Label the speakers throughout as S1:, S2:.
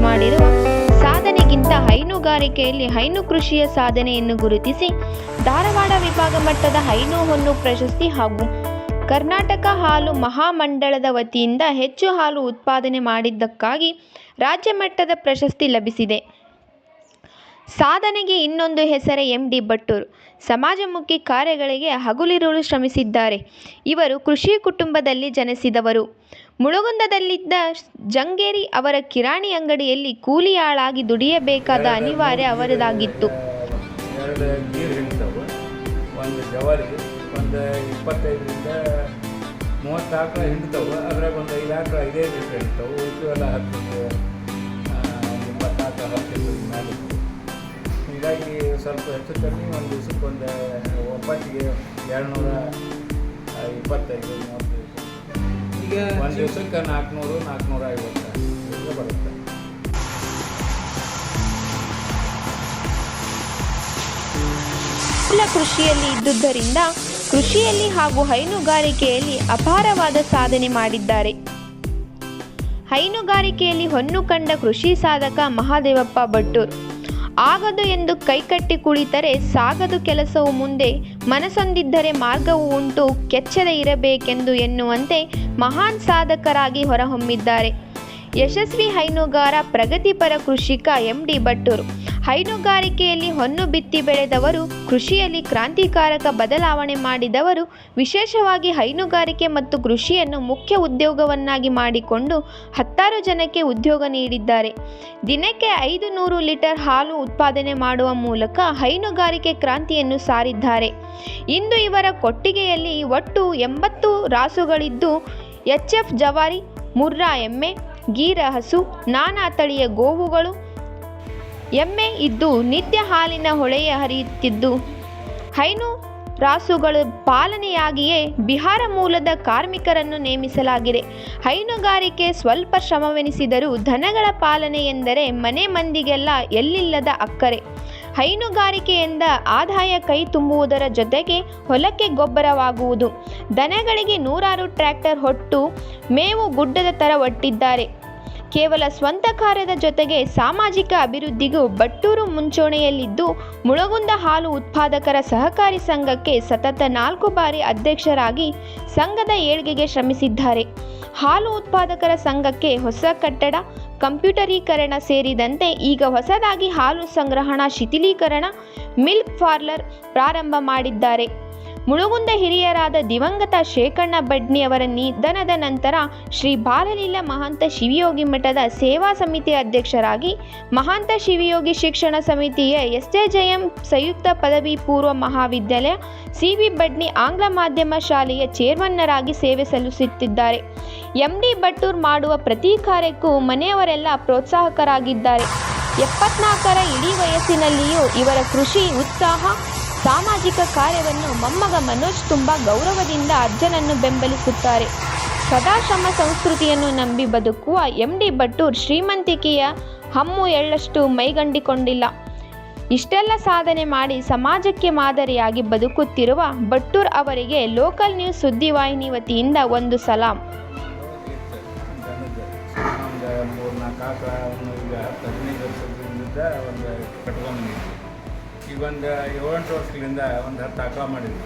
S1: ಮಾಡಿರುವ ಸಾಧನೆಗಿಂತ ಹೈನುಗಾರಿಕೆಯಲ್ಲಿ ಹೈನು ಕೃಷಿಯ ಸಾಧನೆಯನ್ನು ಗುರುತಿಸಿ ಧಾರವಾಡ ವಿಭಾಗ ಮಟ್ಟದ ಹೈನು ಹೊನ್ನು ಪ್ರಶಸ್ತಿ ಹಾಗೂ ಕರ್ನಾಟಕ ಹಾಲು ಮಹಾಮಂಡಳದ ವತಿಯಿಂದ ಹೆಚ್ಚು ಹಾಲು ಉತ್ಪಾದನೆ ಮಾಡಿದ್ದಕ್ಕಾಗಿ ರಾಜ್ಯ ಮಟ್ಟದ ಪ್ರಶಸ್ತಿ ಲಭಿಸಿದೆ. ಸಾಧನೆಗೆ ಇನ್ನೊಂದು ಹೆಸರೇ ಎಂ.ಡಿ. ಭಟ್ಟೂರ್. ಸಮಾಜಮುಖಿ ಕಾರ್ಯಗಳಿಗೆ ಹಗಲಿರುಳು ಶ್ರಮಿಸಿದ್ದಾರೆ. ಇವರು ಕೃಷಿ ಕುಟುಂಬದಲ್ಲಿ ಜನಿಸಿದವರು. ಮುಳಗುಂದದಲ್ಲಿದ್ದ ಜಂಗೇರಿ ಅವರ ಕಿರಾಣಿ ಅಂಗಡಿಯಲ್ಲಿ ಕೂಲಿ ಆಳಾಗಿ ದುಡಿಯಬೇಕಾದ ಅನಿವಾರ್ಯ ಅವರದಾಗಿತ್ತು.
S2: ಎರಡು ನೀರು ಹಿಡಿತಾವೆ, ಒಂದು ಜವಾರಿಗೆ ಒಂದು 25ರಿಂದ 30 ಆಕಳ ಹಿಂಡ್ತಾವೆ. ಅದ್ರಾಗ ಒಂದು 5 ಆಕಳ 5 ಲೀಟ್ರ್ ಹಿಡಿತಾವೆ. ಉಳಿದೆಲ್ಲ 10 20 ಆಕಳ 10 ಲೀಟ್ರ್ ಮೇಲೆ. ಹೀಗಾಗಿ ಸ್ವಲ್ಪ ಹೆಚ್ಚು ಕಮ್ಮಿ ಒಂದು ದಿವಸಕ್ಕೆ ಒಂದು ಒಪ್ಪತ್ತಿಗೆ 225-30 ಈಗ ಒಂದು ದಿವಸಕ್ಕೆ 400-450 ಬರುತ್ತೆ.
S1: ಕೃಷಿಯಲ್ಲಿ ಇದ್ದುದರಿಂದ ಕೃಷಿಯಲ್ಲಿ ಹಾಗೂ ಹೈನುಗಾರಿಕೆಯಲ್ಲಿ ಅಪಾರವಾದ ಸಾಧನೆ ಮಾಡಿದ್ದಾರೆ. ಹೈನುಗಾರಿಕೆಯಲ್ಲಿ ಹೊನ್ನು ಕಂಡ ಕೃಷಿ ಸಾಧಕ ಮಹಾದೇವಪ್ಪ ಭಟ್ಟೂರ್. ಆಗದು ಎಂದು ಕೈಕಟ್ಟಿ ಕುಳಿತರೆ ಸಾಗದು ಕೆಲಸವು ಮುಂದೆ, ಮನಸೊಂದಿದ್ದರೆ ಮಾರ್ಗವು ಉಂಟು, ಕೆಚ್ಚದೆ ಇರಬೇಕೆಂದು ಎನ್ನುವಂತೆ ಮಹಾನ್ ಸಾಧಕರಾಗಿ ಹೊರಹೊಮ್ಮಿದ್ದಾರೆ. ಯಶಸ್ವಿ ಹೈನುಗಾರ, ಪ್ರಗತಿಪರ ಕೃಷಿಕ ಎಂ.ಡಿ. ಭಟ್ಟೂರ್. ಹೈನುಗಾರಿಕೆಯಲ್ಲಿ ಹೊನ್ನು ಬಿತ್ತಿ ಬೆಳೆದವರು, ಕೃಷಿಯಲ್ಲಿ ಕ್ರಾಂತಿಕಾರಕ ಬದಲಾವಣೆ ಮಾಡಿದವರು. ವಿಶೇಷವಾಗಿ ಹೈನುಗಾರಿಕೆ ಮತ್ತು ಕೃಷಿಯನ್ನು ಮುಖ್ಯ ಉದ್ಯೋಗವನ್ನಾಗಿ ಮಾಡಿಕೊಂಡು 10 ಜನಕ್ಕೆ ಉದ್ಯೋಗ ನೀಡಿದ್ದಾರೆ. ದಿನಕ್ಕೆ 500 ಲೀಟರ್ ಹಾಲು ಉತ್ಪಾದನೆ ಮಾಡುವ ಮೂಲಕ ಹೈನುಗಾರಿಕೆ ಕ್ರಾಂತಿಯನ್ನು ಸಾರಿದ್ದಾರೆ. ಇಂದು ಇವರ ಕೊಟ್ಟಿಗೆಯಲ್ಲಿ ಒಟ್ಟು 80 ರಾಸುಗಳಿದ್ದು, ಎಚ್.ಎಫ್. ಜವಾರಿ, ಮುರ್ರಾ ಎಮ್ಮೆ, ಗೀರ ಹಸು, ನಾನಾ ತಳಿಯ ಗೋವುಗಳು, ಎಮ್ಮೆ ಇದ್ದು ನಿತ್ಯ ಹಾಲಿನ ಹೊಳೆಯ ಹರಿಯುತ್ತಿದ್ದು, ಹೈನು ರಾಸುಗಳ ಪಾಲನೆಯಾಗಿಯೇ ಬಿಹಾರ ಮೂಲದ ಕಾರ್ಮಿಕರನ್ನು ನೇಮಿಸಲಾಗಿದೆ. ಹೈನುಗಾರಿಕೆ ಸ್ವಲ್ಪ ಶ್ರಮವೆನಿಸಿದರೂ ದನಗಳ ಪಾಲನೆ ಎಂದರೆ ಮನೆ ಮಂದಿಗೆಲ್ಲ ಎಲ್ಲಿಲ್ಲದ ಅಕ್ಕರೆ. ಹೈನುಗಾರಿಕೆಯಿಂದ ಆದಾಯ ಕೈ ತುಂಬುವುದರ ಜೊತೆಗೆ ಹೊಲಕ್ಕೆ ಗೊಬ್ಬರವಾಗುವುದು. ದನಗಳಿಗೆ 100 ಟ್ರ್ಯಾಕ್ಟರ್ ಹೊಟ್ಟು ಮೇವು ಗುಡ್ಡದ ಥರ ಒಟ್ಟಿದ್ದಾರೆ. ಕೇವಲ ಸ್ವಂತ ಕಾರ್ಯದ ಜೊತೆಗೆ ಸಾಮಾಜಿಕ ಅಭಿವೃದ್ಧಿಗೂ ಭಟ್ಟೂರು ಮುಂಚೂಣಿಯಲ್ಲಿದ್ದು, ಮುಳಗುಂದ ಹಾಲು ಉತ್ಪಾದಕರ ಸಹಕಾರಿ ಸಂಘಕ್ಕೆ ಸತತ 4 ಬಾರಿ ಅಧ್ಯಕ್ಷರಾಗಿ ಸಂಘದ ಏಳ್ಗೆಗೆ ಶ್ರಮಿಸಿದ್ದಾರೆ. ಹಾಲು ಉತ್ಪಾದಕರ ಸಂಘಕ್ಕೆ ಹೊಸ ಕಟ್ಟಡ, ಕಂಪ್ಯೂಟರೀಕರಣ ಸೇರಿದಂತೆ ಈಗ ಹೊಸದಾಗಿ ಹಾಲು ಸಂಗ್ರಹಣಾ ಶಿಥಿಲೀಕರಣ, ಮಿಲ್ಕ್ ಪಾರ್ಲರ್ ಪ್ರಾರಂಭ ಮಾಡಿದ್ದಾರೆ. ಮುಳುಗುಂದ ಹಿರಿಯರಾದ ದಿವಂಗತ ಶೇಖಣ್ಣ ಬಡ್ನಿ ಅವರ ನಿಧನದ ನಂತರ ಶ್ರೀ ಬಾಲಲೀಲಾ ಮಹಾಂತ ಶಿವಯೋಗಿ ಮಠದ ಸೇವಾ ಸಮಿತಿ ಅಧ್ಯಕ್ಷರಾಗಿ, ಮಹಾಂತ ಶಿವಯೋಗಿ ಶಿಕ್ಷಣ ಸಮಿತಿಯ ಎಸ್.ಜೆ.ಎಂ. ಸಂಯುಕ್ತ ಪದವಿ ಪೂರ್ವ ಮಹಾವಿದ್ಯಾಲಯ, ಸಿ.ಬಿ. ಬಡ್ನಿ ಆಂಗ್ಲ ಮಾಧ್ಯಮ ಶಾಲೆಯ ಚೇರ್ಮನ್ನರಾಗಿ ಸೇವೆ ಸಲ್ಲಿಸುತ್ತಿದ್ದಾರೆ. ಎಂ.ಡಿ. ಭಟ್ಟೂರ್ ಮಾಡುವ ಪ್ರತಿ ಕಾರ್ಯಕ್ಕೂ ಮನೆಯವರೆಲ್ಲ ಪ್ರೋತ್ಸಾಹಕರಾಗಿದ್ದಾರೆ. 74ರ ಇಡೀ ವಯಸ್ಸಿನಲ್ಲಿಯೂ ಇವರ ಕೃಷಿ ಉತ್ಸಾಹ, ಸಾಮಾಜಿಕ ಕಾರ್ಯವನ್ನು ಮೊಮ್ಮಗ ಮನೋಜ್ ತುಂಬ ಗೌರವದಿಂದ ಅಜ್ಜನನ್ನು ಬೆಂಬಲಿಸುತ್ತಾರೆ. ಸದಾ ಶ್ರಮ ಸಂಸ್ಕೃತಿಯನ್ನು ನಂಬಿ ಬದುಕುವ ಎಂ.ಡಿ. ಭಟ್ಟೂರ್ ಶ್ರೀಮಂತಿಕೆಯ ಹಮ್ಮು ಎಳ್ಳಷ್ಟು ಮೈಗಂಡಿಕೊಂಡಿಲ್ಲ. ಇಷ್ಟೆಲ್ಲ ಸಾಧನೆ ಮಾಡಿ ಸಮಾಜಕ್ಕೆ ಮಾದರಿಯಾಗಿ ಬದುಕುತ್ತಿರುವ ಭಟ್ಟೂರ್ ಅವರಿಗೆ ಲೋಕಲ್ ನ್ಯೂಸ್ ಸುದ್ದಿವಾಹಿನಿ ವತಿಯಿಂದ ಒಂದು ಸಲಾಂ.
S2: ಈಗ ಒಂದು 7-8 ವರ್ಷಗಳಿಂದ ಒಂದು 10 ಆಕಳ ಮಾಡಿದ್ವಿ.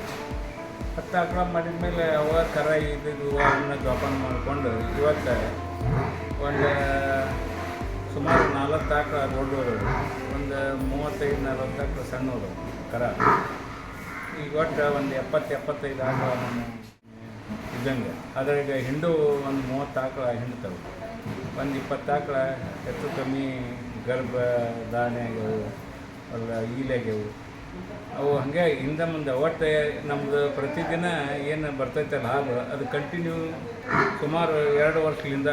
S2: 10 ಆಕಳ ಮಾಡಿದ ಮೇಲೆ ಅವ ಕರ ಇದ್ದಿದ್ದು ಅವನ್ನ ಜೋಪಾನ ಮಾಡಿಕೊಂಡು ಇವತ್ತು ಒಂದು ಸುಮಾರು 40 ಆಕಳ ದೊಡ್ಡವರು, ಒಂದು 35-40 ಆಕಳ ಸಣ್ಣವರು ಕರ. ಈಗ ಒಟ್ಟು ಒಂದು 70-75 ಆಕಳ ಇದ್ದಂಗೆ. ಅದ್ರಾಗ ಹಿಂಡು ಒಂದು 30 ಆಕಳ ಹಿಂಡ್ತವೆ, ಒಂದು 20 ಆಕಳ ಹೆಚ್ಚು ಕಮ್ಮಿ ಗರ್ಭ ಧಾರಣೆ ಆಗ್ಯವು, ಅಲ್ಲ ಈಲೆಗೆವು. ಅವು ಹಾಗೆ ಹಿಂದೆ ಮುಂದೆ ಒಟ್ಟು ನಮ್ಮದು ಪ್ರತಿದಿನ ಏನು ಬರ್ತೈತಲ್ಲ ಹಾಲು, ಅದು ಕಂಟಿನ್ಯೂ ಸುಮಾರು 2 ವರ್ಷಗಳಿಂದ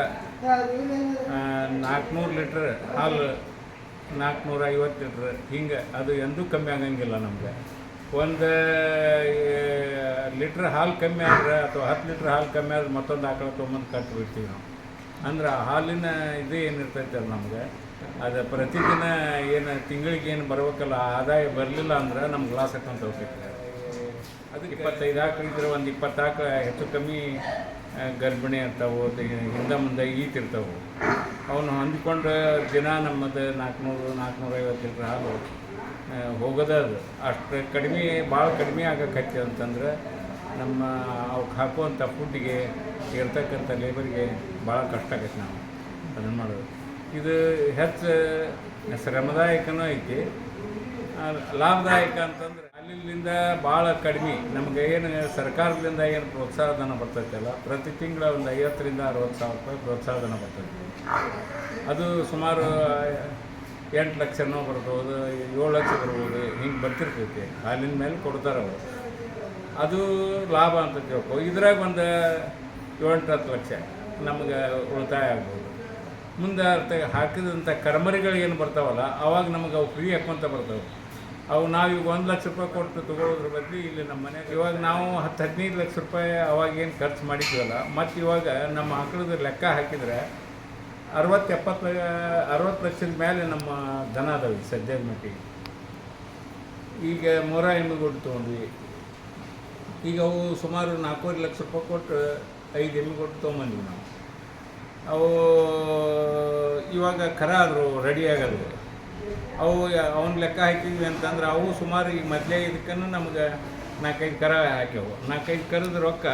S2: 400 ಲೀಟ್ರ್ ಹಾಲು, 450 ಲೀಟ್ರ್ ಹಿಂಗೆ. ಅದು ಎಂದೂ ಕಮ್ಮಿ ಆಗಂಗಿಲ್ಲ ನಮಗೆ. ಒಂದು ಲೀಟ್ರ್ ಹಾಲು ಕಮ್ಮಿ ಆದ್ರೆ ಅಥವಾ 10 ಲೀಟ್ರ್ ಹಾಲು ಕಮ್ಮಿ ಆದ್ರೆ ಮತ್ತೊಂದು ಆಕಳ ತೊಗೊಂಬಂದು ಕಟ್ಟಿಬಿಡ್ತೀವಿ ನಾವು. ಅಂದ್ರೆ ಹಾಲಿನ ಇದು ಏನಿರ್ತೈತಲ್ಲ ನಮ್ಗೆ, ಅದು ಪ್ರತಿದಿನ ಏನು ತಿಂಗಳಿಗೆ ಏನು ಬರ್ಬೇಕಲ್ಲ ಆದಾಯ ಬರಲಿಲ್ಲ ಅಂದ್ರೆ ನಮ್ಗೆ ಲಾಸ್ ಹಾಕೊಂತ ಹೋಗ್ತೈತೆ. ಅದಕ್ಕೆ 25 ಆಕಳ ಇದ್ರೆ ಒಂದು 20 ಆಕಳ ಹೆಚ್ಚು ಕಮ್ಮಿ ಗರ್ಭಿಣಿ ಇರ್ತಾವೆ, ಹಿಂದೆ ಮುಂದೆ ಈತಿರ್ತಾವೆ. ಅವನು ಹೊಂದಿಕೊಂಡು ದಿನ ನಮ್ಮದು 400-450 ಲೀಟ್ರ್ ಹಾಲು ಹೋಗೋದೇ ಅದು. ಅಷ್ಟು ಕಡಿಮೆ, ಭಾಳ ಕಡಿಮೆ ಆಗಕ್ಕೆ ಅಂತಂದ್ರೆ ನಮ್ಮ ಅವಕ್ಕೆ ಹಾಕುವಂಥ ಫುಡ್ಡಿಗೆ ಇರ್ತಕ್ಕಂಥ ಲೇಬರ್ಗೆ ಭಾಳ ಕಷ್ಟ ಆಗೈತೆ ನಾವು ಅದನ್ನು ಮಾಡೋದು. ಇದು ಹೆಚ್ಚು ಶ್ರಮದಾಯಕನೂ ಐತಿ, ಲಾಭದಾಯಕ ಅಂತಂದ್ರೆ ಅಲ್ಲಿಂದ ಭಾಳ ಕಡಿಮೆ ನಮಗೆ ಏನು ಸರ್ಕಾರದಿಂದ ಏನು ಪ್ರೋತ್ಸಾಹಧನ ಬರ್ತೈತಲ್ಲ, ಪ್ರತಿ ತಿಂಗಳ ಒಂದು 50,000-60,000 ರೂಪಾಯಿ ಪ್ರೋತ್ಸಾಹಧನ ಬರ್ತೈತಿ. ಅದು ಸುಮಾರು 8 ಲಕ್ಷನೋ ಬರ್ಬೋದು, 7 ಲಕ್ಷ ಬರ್ಬೋದು, ಹಿಂಗೆ ಬರ್ತಿರ್ತೈತಿ. ಹಾಲಿನ ಮೇಲೆ ಕೊಡ್ತಾರೆ ಅವರು. ಅದು ಲಾಭ ಅಂತ ತಿಳ್ಕೊ. ಇದ್ರಾಗ ಒಂದು 7-10 ಲಕ್ಷ ನಮಗೆ ಉಳಿತಾಯ ಆಗ್ಬೋದು. ಮುಂದೆ ಹಾಕಿದಂಥ ಕರ್ಮರಿಗಳು ಏನು ಬರ್ತಾವಲ್ಲ, ಅವಾಗ ನಮಗೆ ಅವು ಫ್ರೀ ಹಾಕ್ಕೊಂತ ಬರ್ತಾವೆ. ಅವು ನಾವೀಗ 1 ಲಕ್ಷ ರೂಪಾಯಿ ಕೊಟ್ಟು ತೊಗೊಳೋದ್ರ ಬದಲು ಇಲ್ಲಿ ನಮ್ಮ ಮನೆಗೆ ಇವಾಗ ನಾವು 10-15 ಲಕ್ಷ ರೂಪಾಯಿ ಅವಾಗೇನು ಖರ್ಚು ಮಾಡಿದ್ವಲ್ಲ, ಮತ್ತು ಇವಾಗ ನಮ್ಮ ಆಕಳದ ಲೆಕ್ಕ ಹಾಕಿದರೆ 60-70 ಲಕ್ಷದ ಮೇಲೆ ನಮ್ಮ ದನ ಅದಾವೆ ಸದ್ಯದ ಮಟ್ಟಿಗೆ. ಈಗ 3 ಎಮ್ಮೆಗಳು ತೊಗೊಂಡ್ವಿ. ಈಗ ಅವು ಸುಮಾರು 4.5 ಲಕ್ಷ ರೂಪಾಯಿ ಕೊಟ್ಟು 5 ಎಮ್ಮೆಗಳು ತೊಗೊಂಬಂದ್ವಿ ನಾವು. ಅವು ಇವಾಗ ಖರ ಆದರು, ರೆಡಿ ಆಗೋದು. ಅವು ಅವನ ಲೆಕ್ಕ ಹಾಕಿದ್ವಿ ಅಂತಂದ್ರೆ ಅವು ಸುಮಾರು ಈಗ ಮೊದಲೇ ಇದಕ್ಕೂ ನಮ್ಗೆ 4-5 ಕರ ಹಾಕ್ಯಾವು. 4-5 ಕರದ ರೊಕ್ಕ